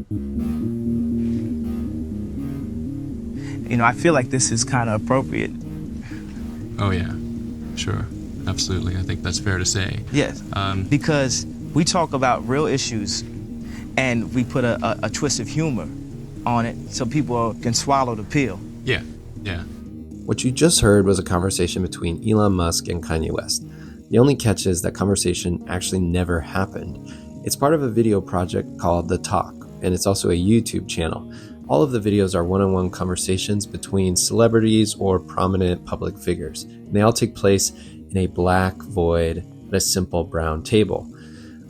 You know, I feel like this is kind of appropriate. Oh yeah, sure, absolutely. I think that's fair to say. Yes, because we talk about real issues and we put a twist of humor on it so people can swallow the pill. Yeah, yeah. What you just heard was a conversation between Elon Musk and Kanye West. The only catch is that conversation actually never happened. It's part of a video project called The Talk, and it's also a YouTube channel. All of the videos are one-on-one conversations between celebrities or prominent public figures. And they all take place in a black void at a simple brown table.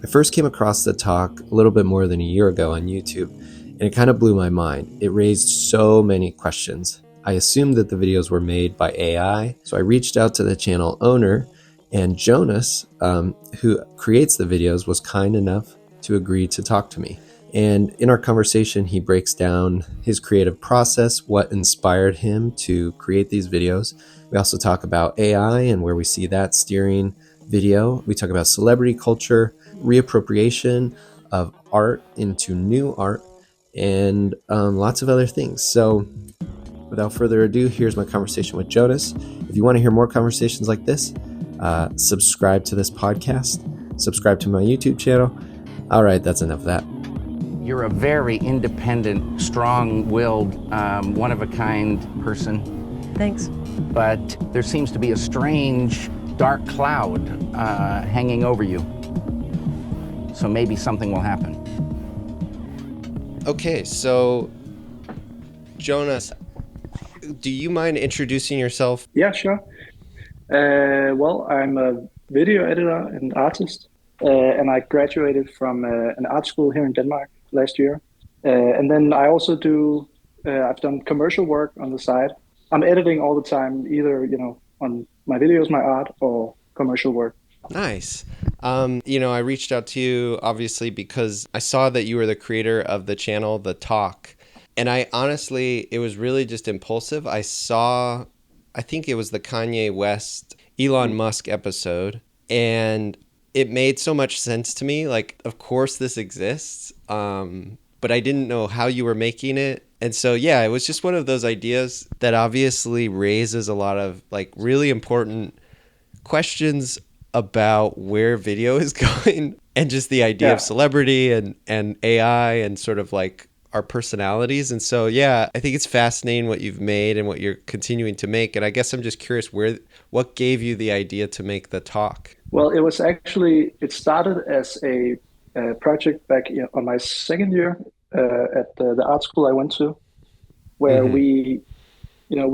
I first came across The Talk a little bit more than a year ago on YouTube, and it kind of blew my mind. It raised so many questions. I assumed that the videos were made by AI, so I reached out to the channel owner, and Jonas, who creates the videos, was kind enough to agree to talk to me. And in our conversation, he breaks down his creative process, what inspired him to create these videos. We also talk about AI and where we see that steering video. We talk about celebrity culture, reappropriation of art into new art, and lots of other things. So without further ado, here's my conversation with Jonas. If you want to hear more conversations like this, subscribe to this podcast, subscribe to my YouTube channel. All right, that's enough of that. You're a very independent, strong-willed, one-of-a-kind person. Thanks. But there seems to be a strange, dark cloud hanging over you. So maybe something will happen. Okay, so Jonas, do you mind introducing yourself? Yeah, sure. Well, I'm a video editor and artist, and I graduated from an art school here in Denmark last year. And then I also I've done commercial work on the side. I'm editing all the time, either, on my videos, my art, or commercial work. Nice. I reached out to you obviously because I saw that you were the creator of the channel, The Talk. And it was really just impulsive. I think it was the Kanye West, Elon Musk episode, and it made so much sense to me. Like, of course this exists, but I didn't know how you were making it. And so, yeah, it was just one of those ideas that obviously raises a lot of like really important questions about where video is going and just the idea of celebrity and AI and sort of like our personalities. And so, yeah, I think it's fascinating what you've made and what you're continuing to make. And I guess I'm just curious what gave you the idea to make The Talk? Well, it started as a project back on my second year at the art school I went to, where we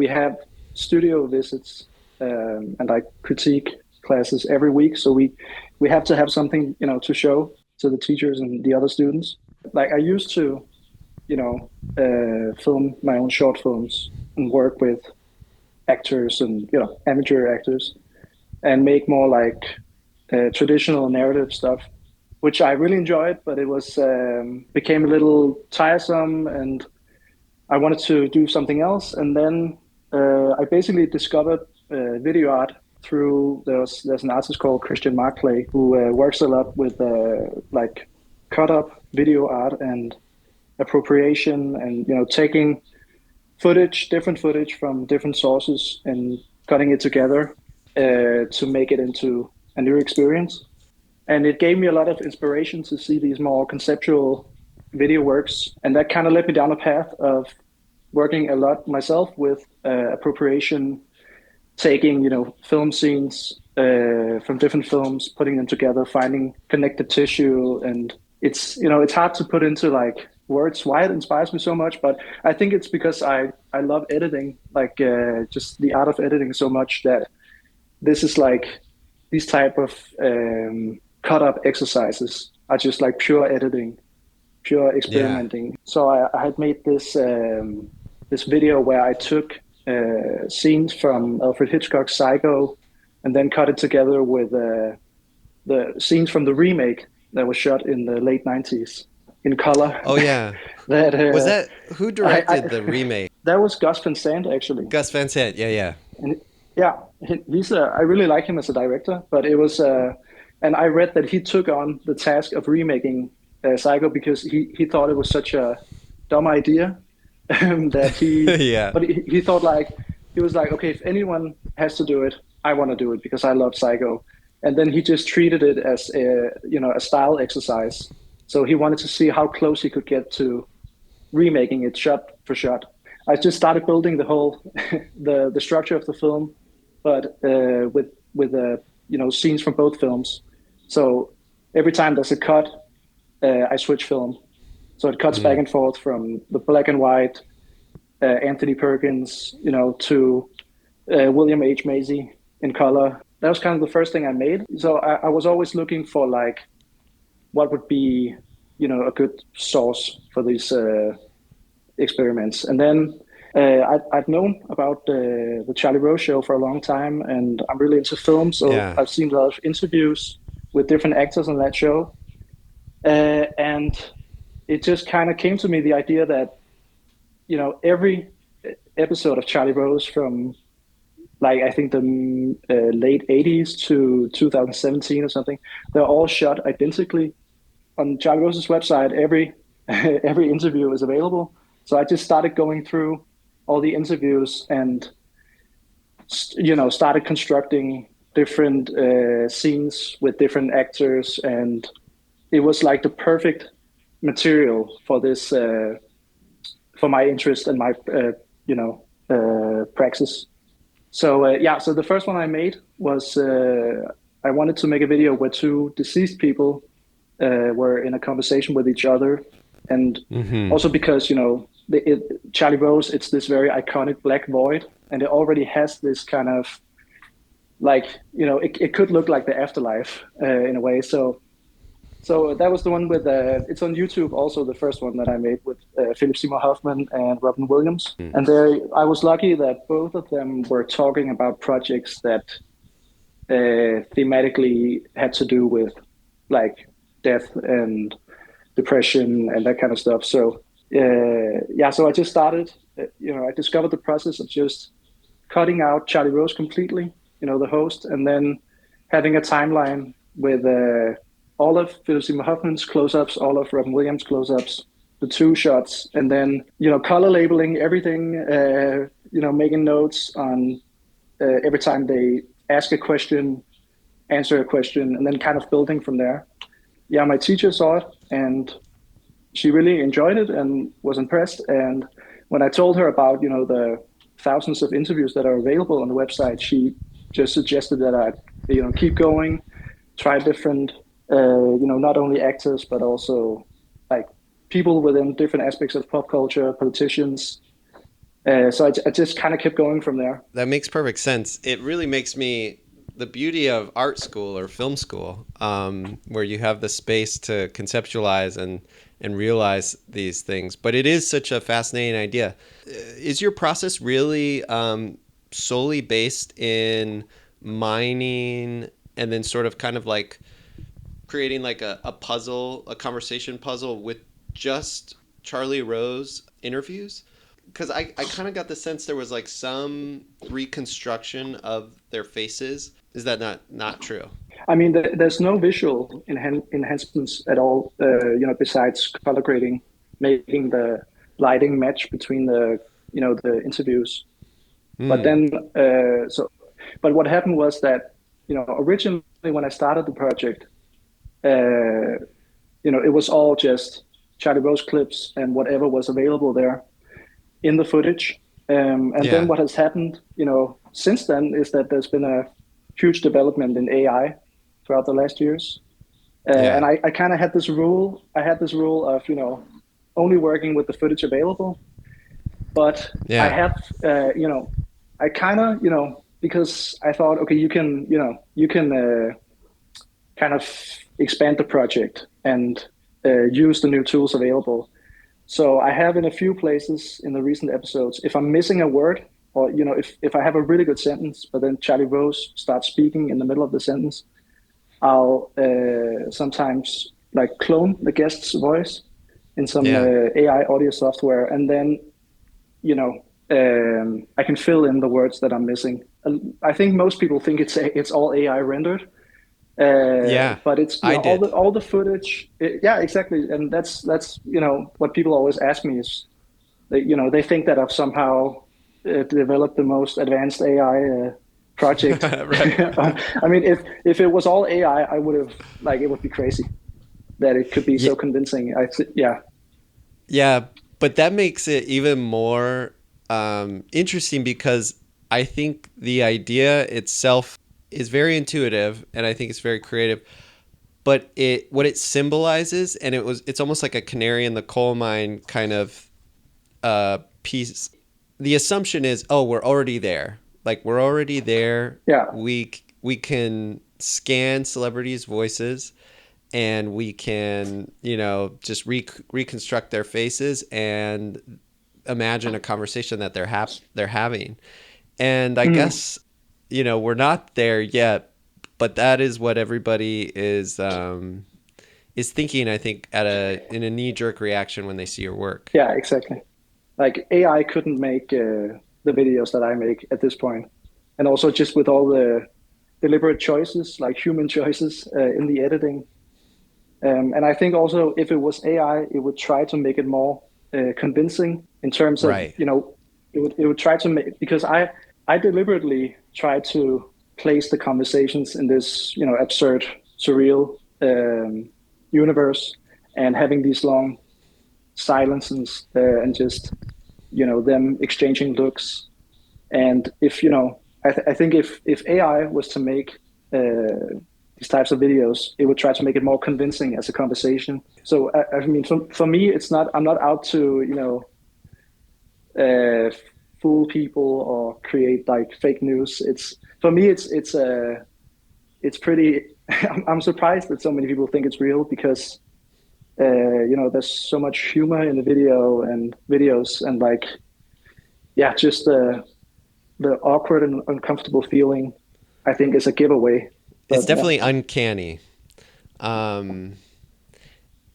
have studio visits and I critique classes every week. So we have to have something, to show to the teachers and the other students. Like I used to, film my own short films and work with actors and, amateur actors and make more like traditional narrative stuff, which I really enjoyed, but it was became a little tiresome and I wanted to do something else. And then I basically discovered video art through, there's an artist called Christian Markley who works a lot with like cut up video art and appropriation and, taking different footage from different sources and cutting it together to make it into a new experience. And it gave me a lot of inspiration to see these more conceptual video works. And that kind of led me down a path of working a lot myself with appropriation, taking, film scenes from different films, putting them together, finding connective tissue. And it's hard to put into like words why it inspires me so much, but I think it's because I love editing, like just the art of editing so much that this is like these type of cut up exercises are just like pure editing, pure experimenting. Yeah. So I had made this this video where I took scenes from Alfred Hitchcock's Psycho and then cut it together with the scenes from the remake that was shot in the late 90s in color. Oh yeah. Who directed the remake? That was Gus Van Sant, actually. Gus Van Sant, yeah. And he's I really like him as a director, but it was and I read that he took on the task of remaking Psycho because he thought it was such a dumb idea that Yeah. but he thought like, he was like, okay, if anyone has to do it, I want to do it because I love Psycho. And then he just treated it as a style exercise. So he wanted to see how close he could get to remaking it shot for shot. I just started building the whole the structure of the film, but with scenes from both films. So every time there's a cut, I switch film. So it cuts back and forth from the black and white Anthony Perkins, to William H. Macy in color. That was kind of the first thing I made. So I was always looking for like what would be, a good source for these experiments. And then I've known about the Charlie Rose show for a long time, and I'm really into film. So Yeah. I've seen a lot of interviews with different actors on that show. And it just kind of came to me, the idea that, every episode of Charlie Rose from like, I think the late 80s to 2017 or something, they're all shot identically. On Charlie Rose's website, every every interview is available. So I just started going through all the interviews and started constructing different scenes with different actors, and it was like the perfect material for this for my interest and my praxis. So so the first one I made was I wanted to make a video where two deceased people were in a conversation with each other, and also because Charlie Rose, it's this very iconic black void, and it already has this kind of like it could look like the afterlife in a way. So that was the one with it's on YouTube also, the first one that I made with Philip Seymour Hoffman and Robin Williams. And there I was lucky that both of them were talking about projects that thematically had to do with like death and depression and that kind of stuff. So so I just started, I discovered the process of just cutting out Charlie Rose completely, the host, and then having a timeline with all of Philip Seymour Hoffman's close-ups, all of Robin Williams' close-ups, the two shots, and then, color labeling everything, making notes on every time they ask a question, answer a question, and then kind of building from there. Yeah, my teacher saw it, and she really enjoyed it and was impressed. And when I told her about, the thousands of interviews that are available on the website, she just suggested that I, keep going, try different, not only actors, but also like people within different aspects of pop culture, politicians. So I just kind of kept going from there. That makes perfect sense. It really makes me, the beauty of art school or film school, where you have the space to conceptualize and realize these things. But it is such a fascinating idea. Is your process really solely based in mining and then sort of kind of like creating like a puzzle, a conversation puzzle with just Charlie Rose interviews? Because I kind of got the sense there was like some reconstruction of their faces. Is that not true? I mean, there's no visual enhancements at all, besides color grading, making the lighting match between the interviews. But then, but what happened was that, originally when I started the project, it was all just Charlie Rose clips and whatever was available there in the footage. Then what has happened, since then is that there's been a huge development in AI throughout the last years. And I kind of had this rule. I had this rule of, only working with the footage available. But I have, I kind of, because I thought, okay, you can kind of expand the project and use the new tools available. So I have in a few places in the recent episodes, if I'm missing a word, or if I have a really good sentence, but then Charlie Rose starts speaking in the middle of the sentence, I'll sometimes like clone the guest's voice in some AI audio software, and then I can fill in the words that I'm missing. I think most people think it's all AI rendered, Yeah, But it's I all did. the footage. Yeah, exactly, and that's what people always ask me is they think that I've somehow developed the most advanced AI project. Right. I mean, if it was all AI, I would have it would be crazy that it could be Yeah, so convincing. Yeah. yeah, but that makes it even more interesting because I think the idea itself is very intuitive and I think it's very creative. But what it symbolizes, and it's almost like a canary in the coal mine kind of piece. The assumption is, oh, we're already there. Like we're already there. Yeah. We can scan celebrities' voices and we can just reconstruct their faces and imagine a conversation that they're having. And I Mhm. guess we're not there yet, but that is what everybody is thinking, I think, in a knee jerk reaction when they see your work. Yeah, exactly. Like AI couldn't make the videos that I make at this point, and also just with all the deliberate choices, like human choices in the editing. And I think also if it was AI, it would try to make it more convincing in terms of Right. it would try to make because I deliberately try to place the conversations in this absurd, surreal universe, and having these long silences and just them exchanging looks. And if I think if AI was to make these types of videos, it would try to make it more convincing as a conversation. So I mean, for me, it's not. I'm not out to uh, fool people or create like fake news. It's for me, it's pretty. I'm surprised that so many people think it's real because there's so much humor in the videos and like yeah, just the awkward and uncomfortable feeling, I think, is a giveaway. It's But yeah. definitely uncanny. Um,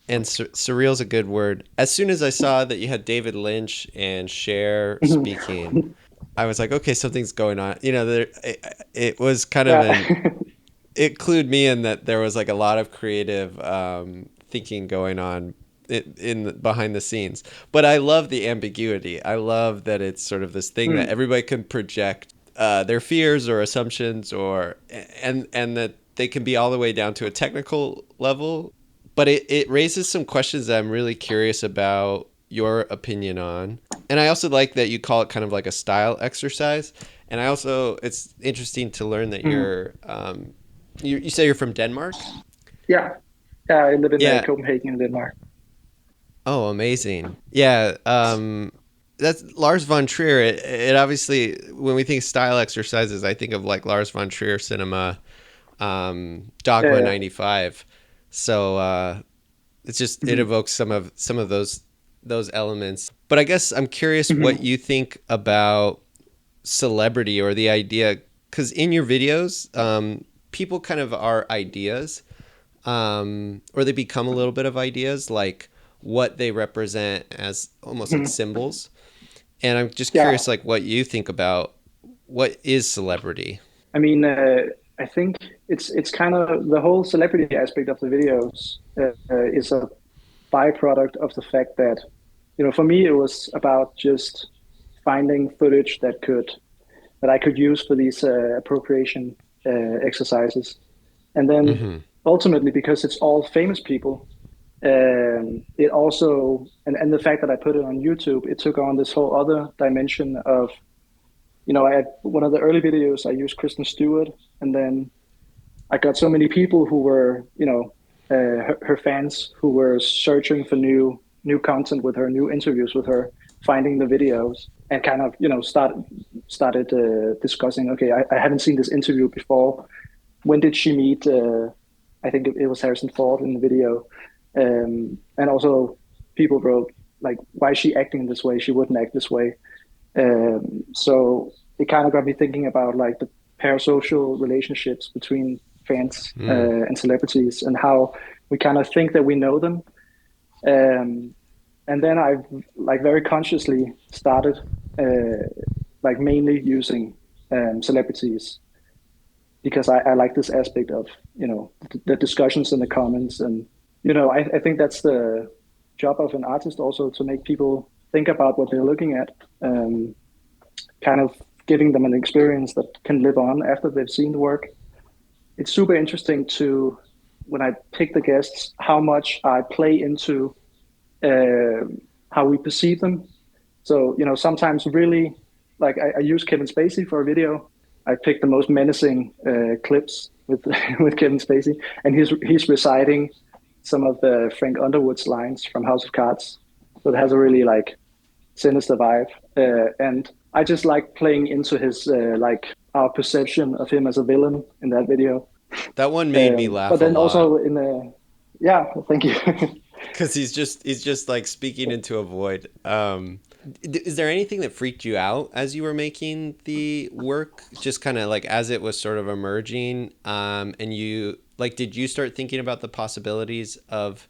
and surreal is a good word. As soon as I saw that you had David Lynch and Cher speaking, I was like, okay, something's going on. It was kind of Yeah. it clued me in that there was like a lot of creative thinking going on behind the scenes. But I love the ambiguity. I love that it's sort of this thing that Mm. everybody can project their fears or assumptions, and that they can be all the way down to a technical level. But it raises some questions that I'm really curious about your opinion on. And I also like that you call it kind of like a style exercise. And I also, it's interesting to learn that Mm. you say you're from Denmark? Yeah. Yeah. I live in Yeah. Copenhagen, Denmark. Oh, amazing. Yeah. That's Lars von Trier. It obviously, when we think style exercises, I think of like Lars von Trier cinema, Dogma Uh, 95. So, it mhm. evokes some of those elements. But I guess I'm curious what Mhm. you think about celebrity or the idea, because in your videos, people kind of are ideas, or they become a little bit of ideas, like what they represent as almost like Mhm. symbols. And I'm just Yeah. curious, like what you think about what is celebrity. I mean, I think it's kind of the whole celebrity aspect of the videos is a byproduct of the fact that for me it was about just finding footage that I could use for these appropriation exercises. And then Mm-hmm. ultimately, because it's all famous people, it also, and the fact that I put it on YouTube, it took on this whole other dimension of, I had one of the early videos, I used Kristen Stewart, and then I got so many people who were, her fans who were searching for new content with her, new interviews with her, finding the videos, and kind of, started discussing. Okay, I haven't seen this interview before. When did she meet? I think it was Harrison Ford in the video, and also people wrote like, "Why is she acting this way? She wouldn't act this way." So it kind of got me thinking about like the parasocial relationships between fans Mm. and celebrities and how we kind of think that we know them. Um, and then I like very consciously started like mainly using celebrities because I like this aspect of, the discussions in the comments. And, I think that's the job of an artist also, to make people think about what they're looking at, kind of giving them an experience that can live on after they've seen the work. It's super interesting to, when I pick the guests, how much I play into how we perceive them. So, sometimes really, like I use Kevin Spacey for a video. I picked the most menacing clips with with Kevin Spacey, and he's reciting some of the Frank Underwood's lines from House of Cards. So it has a really like sinister vibe, and I just like playing into his like our perception of him as a villain in that video. That one made me laugh But then a lot. also in the, yeah, thank you. Because he's just like speaking into a void. Is there anything that freaked you out as you were making the work, just kind of like as it was sort of emerging, and you like, did you start thinking about the possibilities of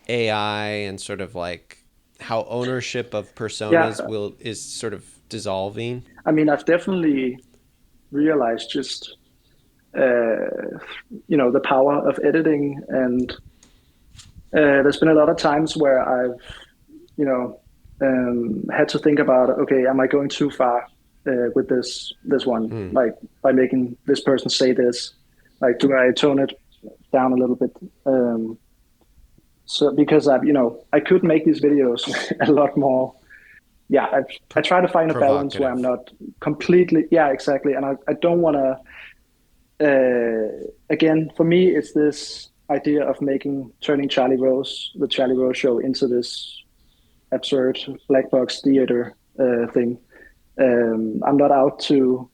AI and sort of like how ownership of personas is sort of dissolving? I mean, I've definitely realized just the power of editing, and there's been a lot of times where I've had to think about, okay, am I going too far with this one, like by making this person say this, like do I tone it down a little bit, so because I could make these videos a lot more, I try to find a balance where I'm not completely, exactly, and I don't want to again, for me, it's this idea of turning Charlie Rose, the Charlie Rose show, into this absurd black box theater thing. I'm not out to,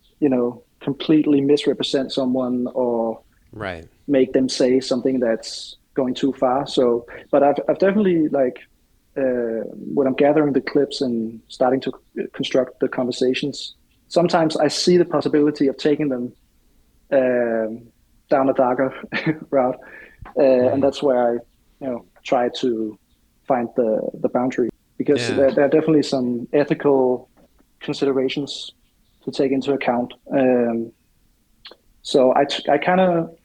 completely misrepresent someone or right. make them say something that's going too far. So, but I've definitely when I'm gathering the clips and starting to construct the conversations, sometimes I see the possibility of taking them down a darker route, and that's where I, try to find the boundary, because there are definitely some ethical considerations to take into account. So I kind of,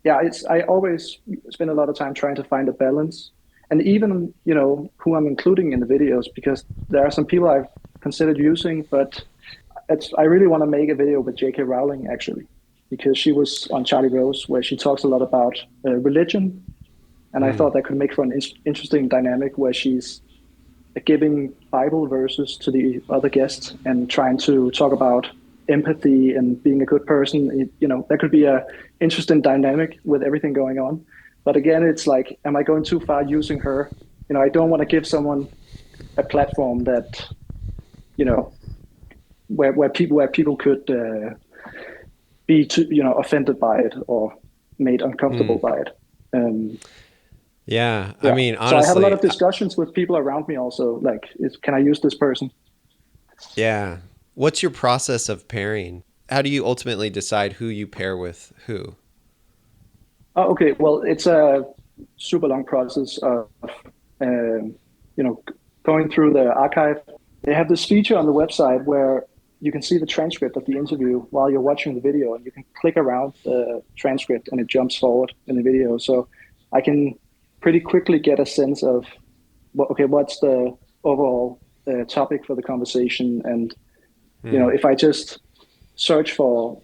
I always spend a lot of time trying to find a balance, and even who I'm including in the videos, because there are some people I've considered using, but I really want to make a video with J.K. Rowling, actually, because she was on Charlie Rose, where she talks a lot about religion, and I thought that could make for an interesting dynamic where she's giving Bible verses to the other guests and trying to talk about empathy and being a good person. That could be a interesting dynamic with everything going on. But again, it's like, am I going too far using her? I don't want to give someone a platform that, where people could be too, offended by it or made uncomfortable by it. I mean, honestly, so I have a lot of discussions with people around me also, like, can I use this person? Yeah. What's your process of pairing? How do you ultimately decide who you pair with who? Oh, okay. Well, it's a super long process of, going through the archive. They have this feature on the website where you can see the transcript of the interview while you're watching the video, and you can click around the transcript and it jumps forward in the video. So I can pretty quickly get a sense of, what's the overall topic for the conversation. And, if I just search for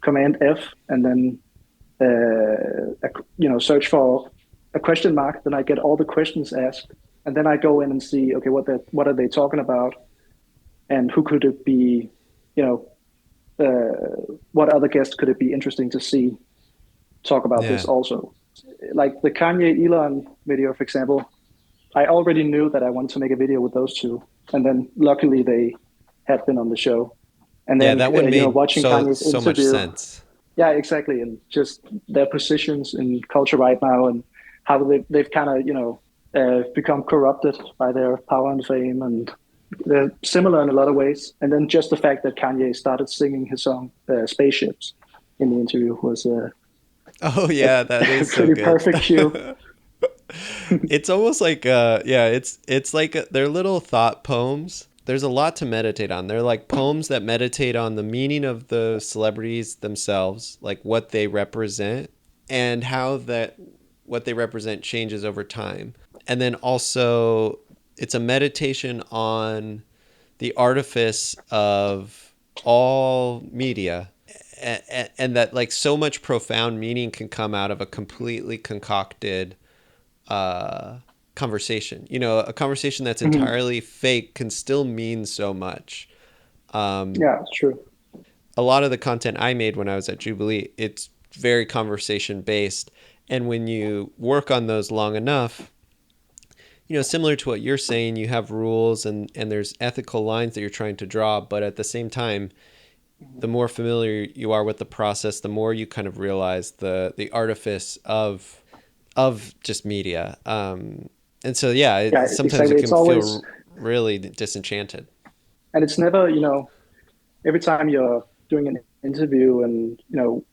Command F and then, search for a question mark, then I get all the questions asked. And then I go in and see, okay, what are they talking about? And who could it be, what other guests could it be interesting to see talk about this also? Like the Kanye Elon video, for example, I already knew that I wanted to make a video with those two. And then luckily they had been on the show. And then that one made watching Kanye's so much interview, sense. Yeah, exactly. And just their positions in culture right now and how they've kind of, become corrupted by their power and fame, and they're similar in a lot of ways. And then just the fact that Kanye started singing his song Spaceships in the interview was that is so pretty good. perfect cue. It's almost like it's like they're little thought poems there's a lot to meditate on. They're like poems that meditate on the meaning of the celebrities themselves, like what they represent and how that what they represent changes over time. And then also it's a meditation on the artifice of all media, and that like so much profound meaning can come out of a completely concocted conversation. You know, a conversation that's entirely fake can still mean so much. Yeah, it's true. A lot of the content I made when I was at Jubilee, it's very conversation based. And when you work on those long enough, you know, similar to what you're saying, you have rules and there's ethical lines that you're trying to draw. But at the same time, the more familiar you are with the process, the more you kind of realize the artifice of just media. And so, yeah, Yeah, sometimes exactly. it It's can always, feel really disenchanted. and it's never, every time you're doing an interview and,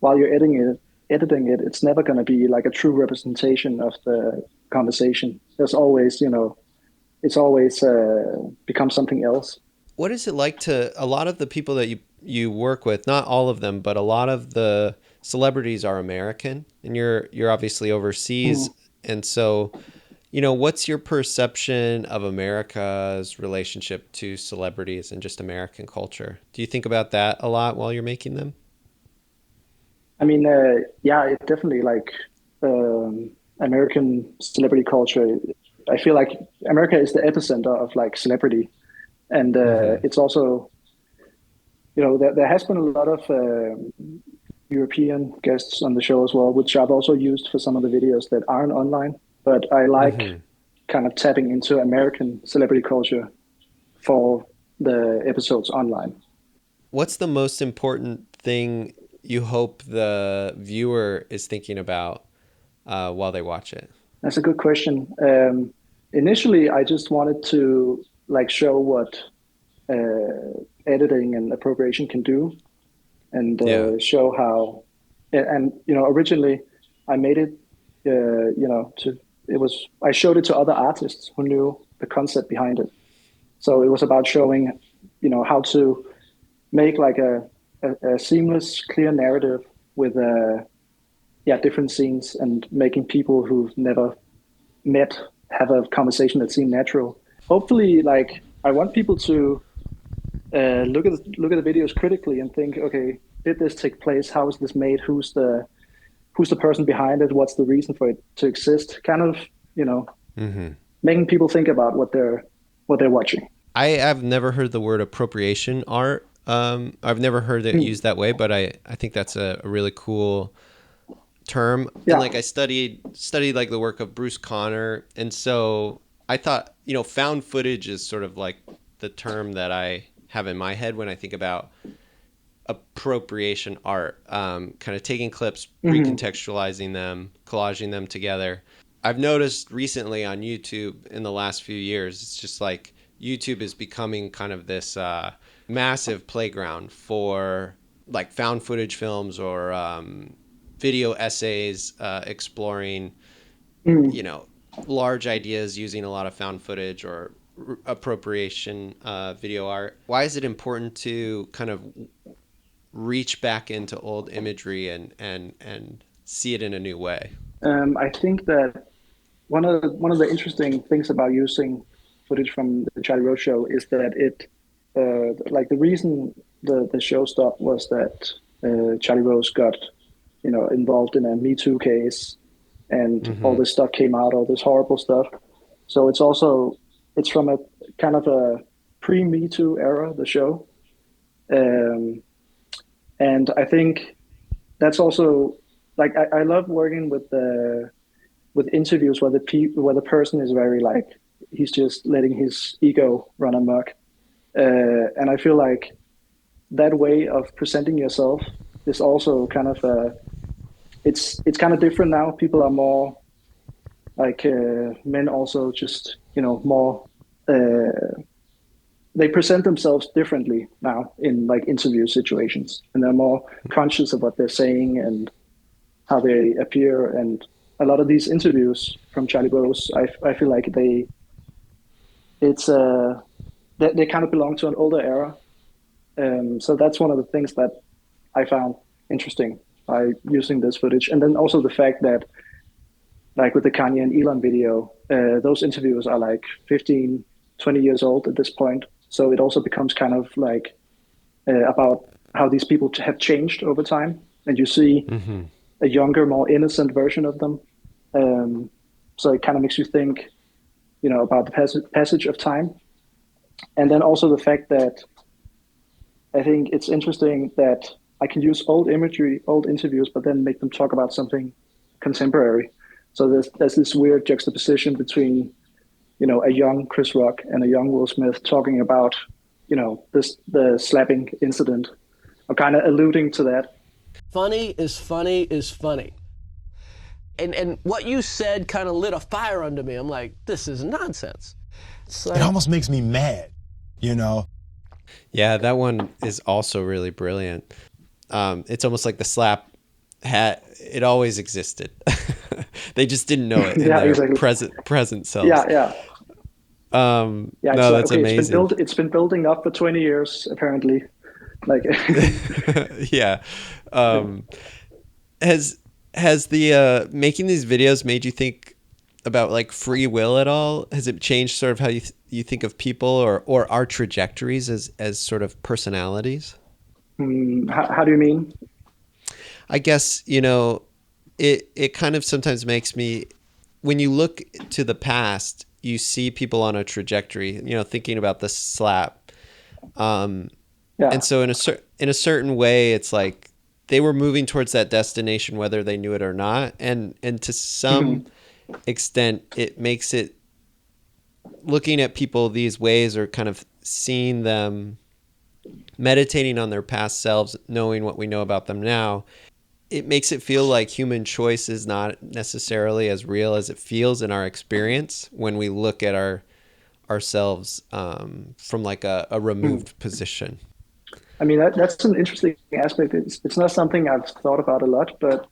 while you're editing it, it's never going to be like a true representation of the conversation. There's always, it's always become something else. What is it like to a lot of the people that you work with, not all of them, but a lot of the celebrities are American and you're obviously overseas. And so, you know, what's your perception of America's relationship to celebrities and just American culture? Do you think about that a lot while you're making them? I mean, yeah, it definitely like American celebrity culture. I feel like America is the epicenter of like celebrity, and it's also, there has been a lot of European guests on the show as well, which I've also used for some of the videos that aren't online. But I like kind of tapping into American celebrity culture for the episodes online. What's the most important thing you hope the viewer is thinking about while they watch it? That's a good question. Initially, I just wanted to like show what editing and appropriation can do, and Yeah. show how. And originally, I made it. I showed it to other artists who knew the concept behind it. So it was about showing, how to make like a seamless, clear narrative with different scenes and making people who've never met have a conversation that seemed natural. Hopefully, like I want people to look at the videos critically and think, okay, did this take place? How is this made? Who's the person behind it? What's the reason for it to exist? Kind of, making people think about what they're watching. I have never heard the word appropriation art. I've never heard it used that way, but I think that's a really cool term. Yeah. And like I studied like the work of Bruce Conner, and so I thought, found footage is sort of like the term that I have in my head when I think about appropriation art, kind of taking clips, recontextualizing them, collaging them together. I've noticed recently on YouTube in the last few years, it's just like YouTube is becoming kind of this massive playground for like found footage films or video essays exploring, large ideas using a lot of found footage or appropriation video art. Why is it important to kind of reach back into old imagery and see it in a new way? I think that one of the interesting things about using footage from the Charlie Rose show is that it, like the reason the show stopped was that Charlie Rose got, involved in a Me Too case, and all this stuff came out, all this horrible stuff. So it's from a kind of a pre-Me Too era, the show, and I think that's also like I love working with interviews where the person is very like he's just letting his ego run amok, and I feel like that way of presenting yourself is also kind of it's kind of different now. People are more like men also just more they present themselves differently now in like interview situations, and they're more conscious of what they're saying and how they appear. And a lot of these interviews from Charlie Rose, I feel like it's they kind of belong to an older era. So that's one of the things that I found interesting by using this footage. And then also the fact that, like with the Kanye and Elon video, those interviews are like 15, 20 years old at this point. So it also becomes kind of like about how these people have changed over time. And you see a younger, more innocent version of them. So it kind of makes you think, about the passage of time. And then also the fact that I think it's interesting that I can use old imagery, old interviews, but then make them talk about something contemporary. So there's this weird juxtaposition between, a young Chris Rock and a young Will Smith talking about, the slapping incident. I'm kind of alluding to that. Funny is funny is funny. And what you said kind of lit a fire under me. I'm like, this is nonsense. It almost makes me mad, Yeah, that one is also really brilliant. It's almost like the slap it always existed. They just didn't know it in their exactly. present selves. Yeah. No, that's amazing. It's been building up for 20 years, apparently. Like, yeah. Has the making these videos made you think about like free will at all? Has it changed sort of how you think of people or our trajectories as sort of personalities? How do you mean? I guess, it kind of sometimes makes me, when you look to the past, you see people on a trajectory, thinking about the slap. And so in a certain way, it's like they were moving towards that destination, whether they knew it or not. And to some extent, it makes it, looking at people these ways or kind of seeing them meditating on their past selves, knowing what we know about them now, it makes it feel like human choice is not necessarily as real as it feels in our experience when we look at ourselves from like a removed position. I mean, that's an interesting aspect. It's not something I've thought about a lot, but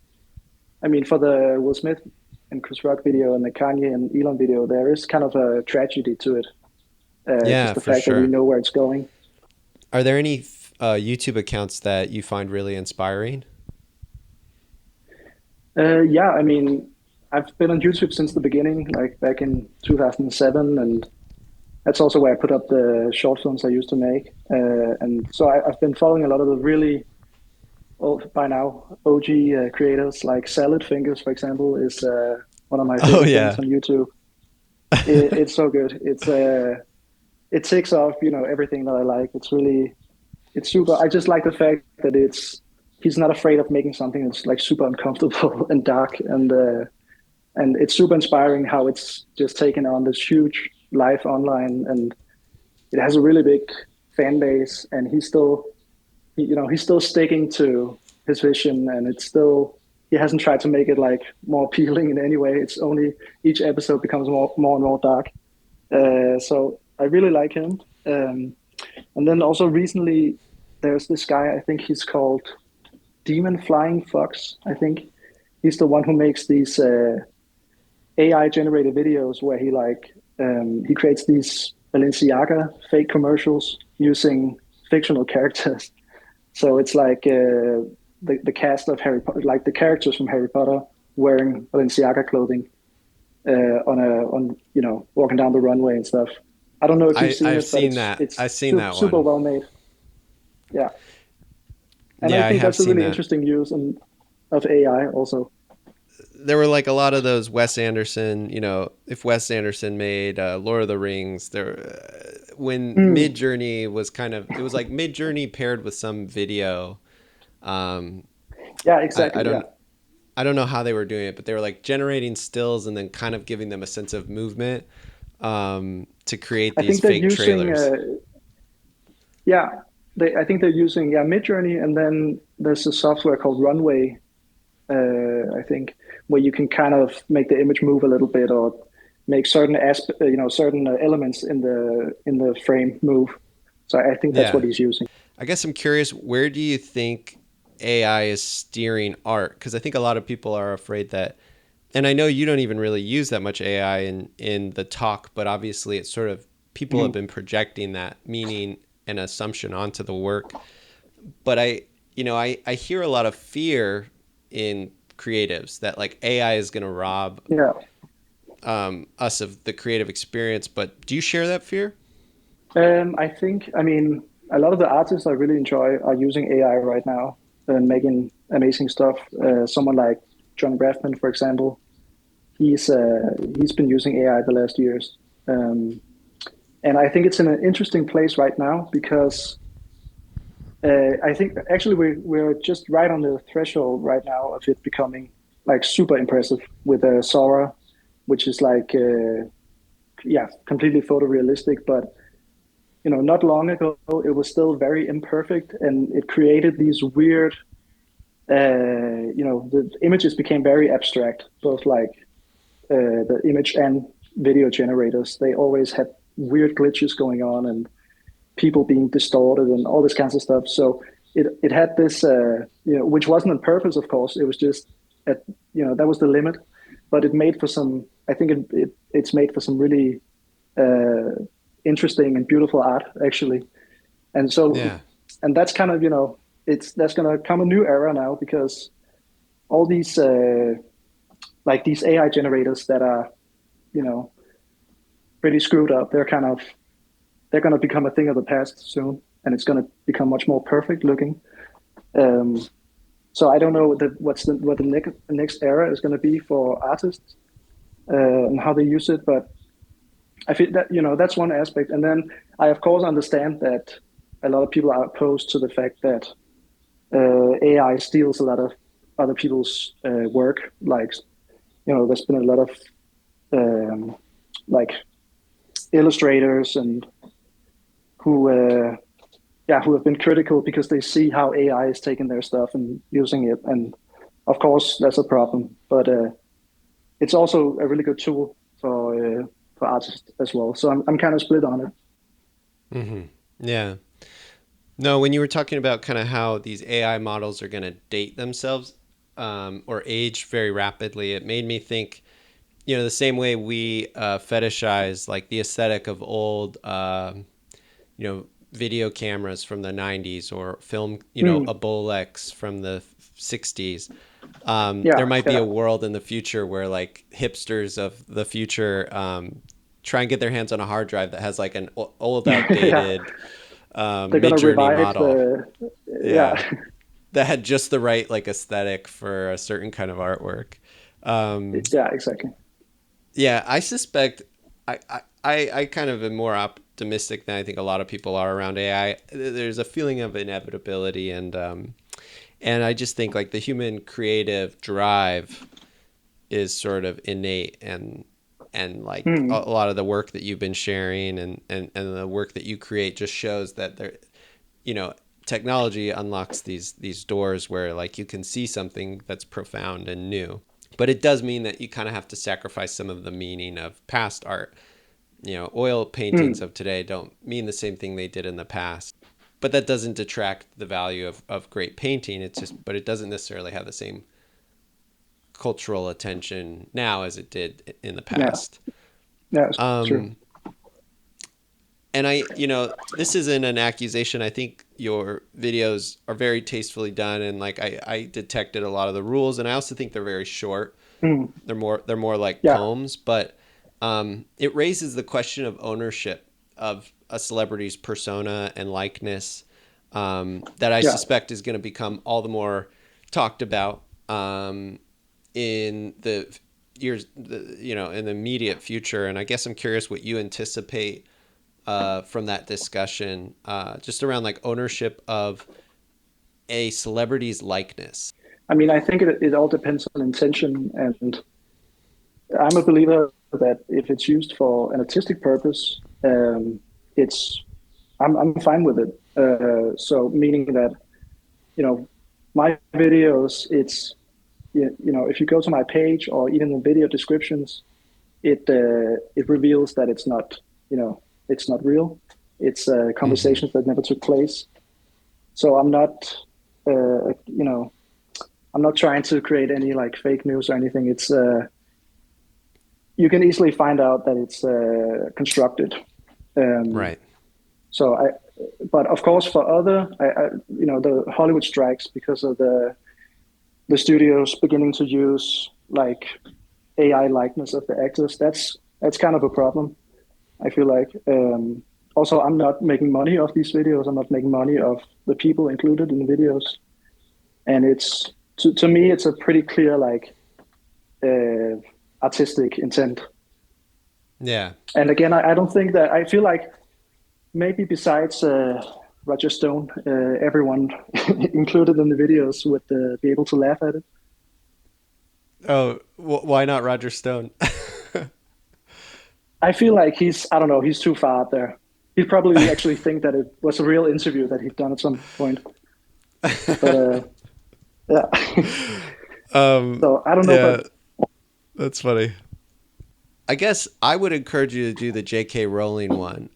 I mean, for the Will Smith and Chris Rock video and the Kanye and Elon video, there is kind of a tragedy to it. Just the fact that we know where it's going. Are there any YouTube accounts that you find really inspiring? Yeah, I mean, I've been on YouTube since the beginning, like back in 2007, and that's also where I put up the short films I used to make. And so I've been following a lot of the really old, by now, OG creators, like Salad Fingers, for example, is one of my favorite things on YouTube. It's so good. It takes off, everything that I like. It's super. I just like the fact that he's not afraid of making something that's like super uncomfortable and dark, and it's super inspiring how it's just taken on this huge life online, and it has a really big fan base, and he's still sticking to his vision, and he hasn't tried to make it like more appealing in any way. It's only each episode becomes more and more dark. So I really like him. And then also recently there's this guy, I think he's called Demon Flying Fox. I think he's the one who makes these AI generated videos where he creates these Balenciaga fake commercials using fictional characters. So it's like the cast of Harry Potter, like the characters from Harry Potter wearing Balenciaga clothing on walking down the runway and stuff. I don't know if you've seen it. I've seen that one. Super well made. Yeah. And I think that's a really interesting use of AI also. There were like a lot of those Wes Anderson, if Wes Anderson made Lord of the Rings, when Midjourney was it was like Midjourney paired with some video. Yeah, exactly. I don't know how they were doing it, but they were like generating stills and then kind of giving them a sense of movement to create these fake trailers. I think they're using Midjourney, and then there's a software called Runway, I think, where you can kind of make the image move a little bit or make certain certain elements in the frame move. So I think that's what he's using. I guess I'm curious, where do you think AI is steering art? Because I think a lot of people are afraid that, and I know you don't even really use that much AI in the talk, but obviously it sort of people have been projecting that meaning and assumption onto the work. But I hear a lot of fear in creatives that like AI is going to rob us of the creative experience. But do you share that fear? I mean, a lot of the artists I really enjoy are using AI right now and making amazing stuff. Someone like John Braffman, for example, he's been using AI the last years, and I think it's in an interesting place right now because I think actually we're just right on the threshold right now of it becoming like super impressive with Sora, which is like completely photorealistic, but not long ago it was still very imperfect, and it created these weird the images became very abstract, both like the image and video generators. They always had weird glitches going on and people being distorted and all this kinds of stuff. So it had this which wasn't on purpose, of course. It was just that was the limit, but it made for some, I think it's made for some really interesting and beautiful art, actually. And so and that's kind of there's going to come a new era now, because all these like these AI generators that are pretty screwed up, they're going to become a thing of the past soon, and it's going to become much more perfect looking. So I don't know what the next era is going to be for artists and how they use it, but I feel that that's one aspect. And then I of course understand that a lot of people are opposed to the fact that AI steals a lot of other people's work. Like there's been a lot of like illustrators and who have been critical because they see how AI is taking their stuff and using it, and of course that's a problem. But it's also a really good tool for artists as well. So I'm kind of split on it. Mm-hmm. Yeah. No, when you were talking about kind of how these AI models are going to date themselves or age very rapidly, it made me think, the same way we fetishize like the aesthetic of old, video cameras from the 90s or film, a Bolex from the 60s. There might be a world in the future where like hipsters of the future try and get their hands on a hard drive that has like an old, outdated Mid-Journey model. That had just the right like aesthetic for a certain kind of artwork. Exactly. Yeah, I suspect I kind of am more optimistic than I think a lot of people are around AI. There's a feeling of inevitability, and I just think like the human creative drive is sort of innate, and like a lot of the work that you've been sharing and the work that you create just shows that there, technology unlocks these doors where like you can see something that's profound and new. But it does mean that you kind of have to sacrifice some of the meaning of past art. Oil paintings of today don't mean the same thing they did in the past. But that doesn't detract the value of great painting. But it doesn't necessarily have the same cultural attention now as it did in the past. Yeah, true. And this isn't an accusation. I think your videos are very tastefully done, and like I detected a lot of the rules, and I also think they're very short. They're more like poems, but it raises the question of ownership of a celebrity's persona and likeness that I suspect is going to become all the more talked about in the years, in the immediate future. And I guess I'm curious what you anticipate from that discussion, just around like ownership of a celebrity's likeness. I mean, I think it all depends on intention, and I'm a believer that if it's used for an artistic purpose, I'm fine with it. So meaning that, my videos, it's, if you go to my page or even the video descriptions, it reveals that it's not, it's not real. It's conversations that never took place. So I'm not, I'm not trying to create any like fake news or anything. It's you can easily find out that it's constructed. Right. So but of course for other, the Hollywood strikes because of the studios beginning to use like AI likeness of the actors. That's kind of a problem, I feel like. Also, I'm not making money off these videos. I'm not making money off the people included in the videos. And it's, to me, it's a pretty clear, like, artistic intent. Yeah. And again, I don't think that, I feel like maybe besides Roger Stone, everyone included in the videos would be able to laugh at it. Oh, why not Roger Stone? I feel like he's too far out there. He'd probably actually think that it was a real interview that he'd done at some point. But yeah. So I don't know. Yeah, but that's funny. I guess I would encourage you to do the J.K. Rowling one.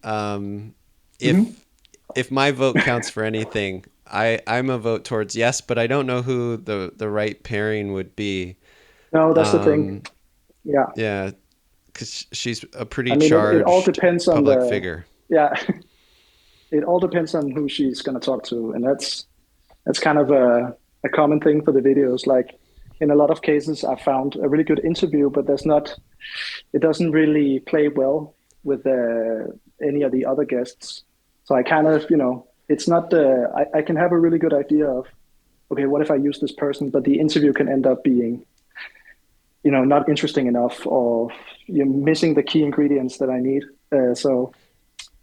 If my vote counts for anything, I'm a vote towards yes, but I don't know who the right pairing would be. No, that's the thing. Yeah. Yeah, because she's a pretty it charged all depends on public figure. Yeah. It all depends on who she's going to talk to. And that's kind of a common thing for the videos. Like in a lot of cases, I found a really good interview, but it doesn't really play well with any of the other guests. So I kind of, it's not I can have a really good idea of, okay, what if I use this person, but the interview can end up being, not interesting enough, or you're missing the key ingredients that I need.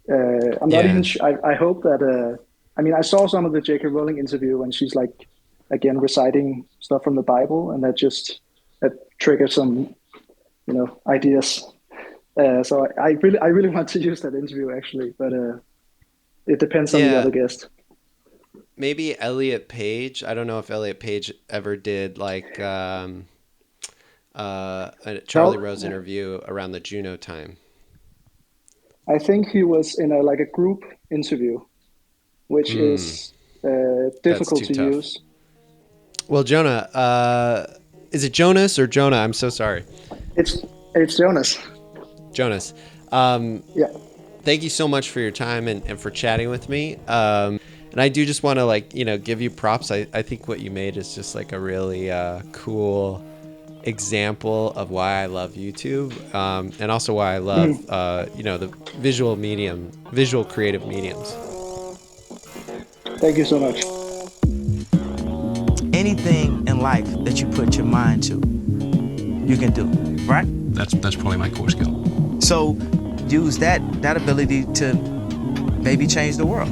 I'm not even sure. I hope that, I saw some of the J.K. Rowling interview and she's like, again, reciting stuff from the Bible, and that triggered some, ideas. So I really want to use that interview actually, but it depends on the other guest. Maybe Elliot Page. I don't know if Elliot Page ever did like a Charlie Rose interview around the Juno time. I think he was in a group interview, which is difficult to use. Well, Jonah, is it Jonas or Jonah? I'm so sorry. It's Jonas. Jonas. Yeah. Thank you so much for your time and for chatting with me. And I do just want to give you props. I think what you made is just like a really cool example of why I love YouTube, and also why I love the visual creative mediums. Thank you so much. Anything in life that you put your mind to, you can do, right? That's probably my core skill. So use that ability to maybe change the world.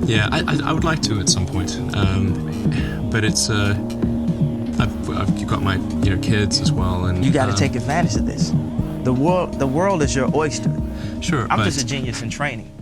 Yeah, I would like to at some point, but it's I've got my kids as well, and you got to take advantage of this. The world is your oyster. Sure, I'm just a genius in training.